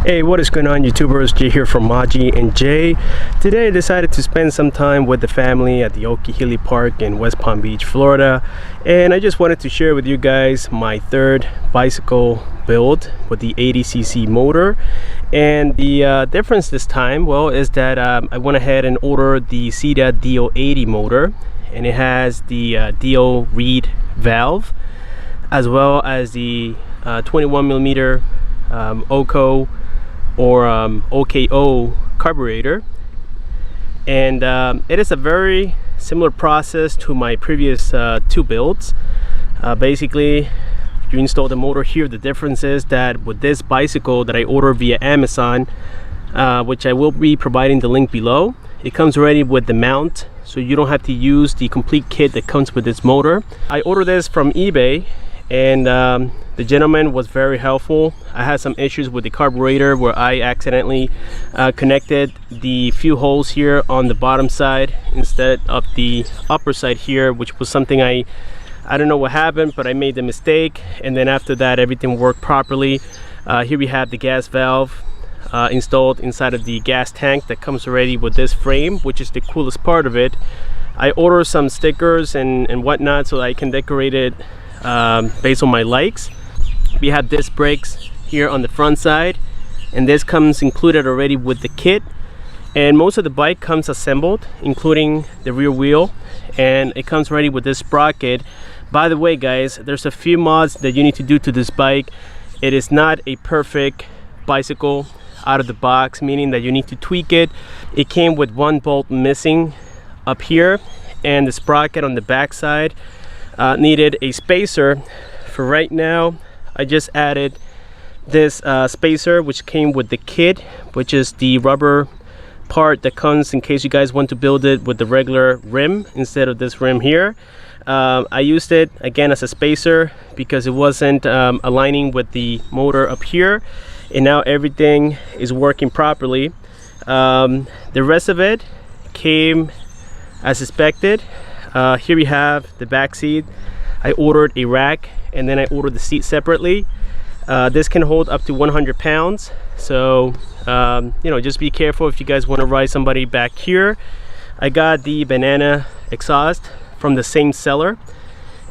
Hey, what is going on, YouTubers? Jay here from Maji and Jay. Today I decided to spend some time with the family at the Okehili Park in West Palm Beach, Florida, and I just wanted to share with you guys my third bicycle build with the 80cc motor. And the difference this time, well, is that I went ahead and ordered the Zeda DO80 motor, and it has the DO reed valve as well as the 21mm OKO or OKO carburetor, and it is a very similar process to my previous two builds. Basically, you install the motor here. The difference is that with this bicycle that I ordered via Amazon, which I will be providing the link below, it comes ready with the mount, so you don't have to use the complete kit that comes with this motor. I ordered this from eBay, and the gentleman was very helpful. I had some issues with the carburetor where I accidentally connected the few holes here on the bottom side instead of the upper side here, which was something I don't know what happened, but I made the mistake, and then after that everything worked properly. Here we have the gas valve installed inside of the gas tank that comes already with this frame, which is the coolest part of it. I ordered some stickers and whatnot so I can decorate it based on my likes. We have disc brakes here on the front side, and this comes included already with the kit, and most of the bike comes assembled, including the rear wheel, and it comes ready with this sprocket. By the way, guys, there's a few mods that you need to do to this bike. It is not a perfect bicycle out of the box, meaning that you need to tweak it. It came with one bolt missing up here, and the sprocket on the back side needed a spacer. For right now, I just added this spacer, which came with the kit, which is the rubber part that comes in case you guys want to build it with the regular rim instead of this rim here. I used it again as a spacer because it wasn't aligning with the motor up here, and now everything is working properly. The rest of it came as expected. Here we have the back seat. I ordered a rack, and then I ordered the seat separately. This can hold up to 100 pounds, so you know, just be careful if you guys want to ride somebody back here. I got the banana exhaust from the same seller,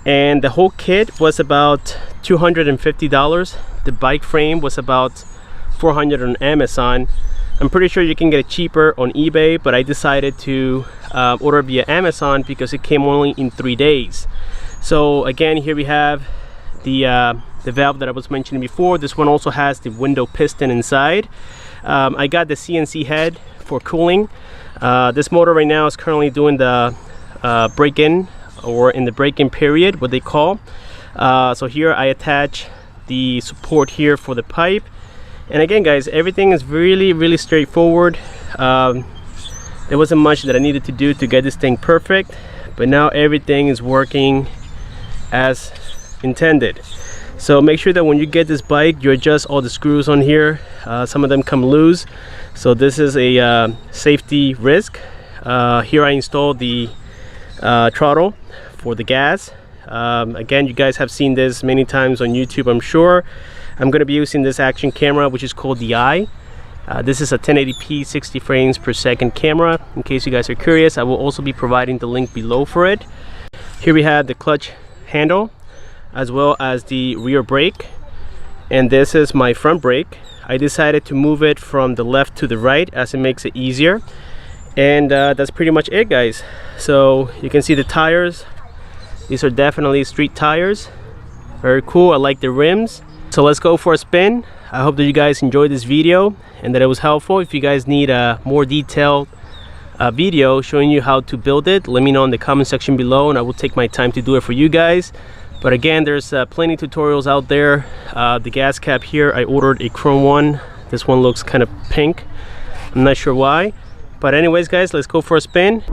and the whole kit was about $250. The bike frame was about $400 on Amazon. I'm pretty sure you can get it cheaper on eBay, but I decided to order via Amazon because it came only in 3 days. So again, here we have the valve that I was mentioning before. This one also has the window piston inside. I got the CNC head for cooling. This motor right now is currently doing the break-in, or in the break-in period, what they call. So here I attach the support here for the pipe. And again, guys, everything is really straightforward. There wasn't much that I needed to do to get this thing perfect, but now everything is working as intended. So make sure that when you get this bike, you adjust all the screws on here. Some of them come loose, so this is a safety risk. Here I installed the throttle for the gas. Again, you guys have seen this many times on YouTube, I'm sure. I'm going to be using this action camera, which is called the Eye. This is a 1080p 60 frames per second camera. In case you guys are curious, I will also be providing the link below for it. Here we have the clutch handle as well as the rear brake, and this is my front brake. I decided to move it from the left to the right as it makes it easier, and that's pretty much it, guys. So you can see the tires. These are definitely street tires. Very cool. I like the rims. So let's go for a spin. I hope that you guys enjoyed this video and that it was helpful. If you guys need a more detailed video showing you how to build it, let me know in the comment section below, and I will take my time to do it for you guys. But again, there's plenty of tutorials out there. The gas cap here, I ordered a chrome one. This one looks kind of pink. I'm not sure why. But anyways, guys, let's go for a spin.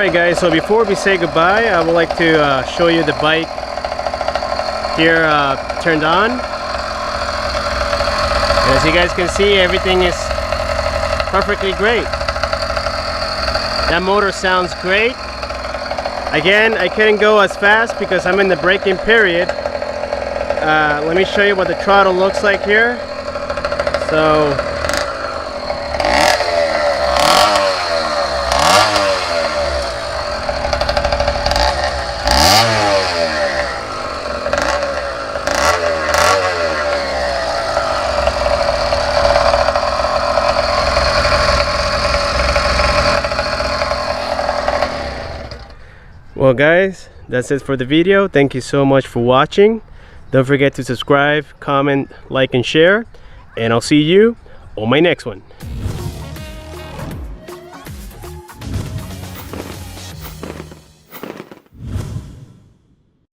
Alright guys, so before we say goodbye, I would like to show you the bike here turned on. And as you guys can see, everything is perfectly great. That motor sounds great. Again, I couldn't go as fast because I'm in the braking period. Let me show you what the throttle looks like here. So well guys, that's it for the video. Thank you so much for watching. Don't forget to subscribe, comment, like and share, and I'll see you on my next one.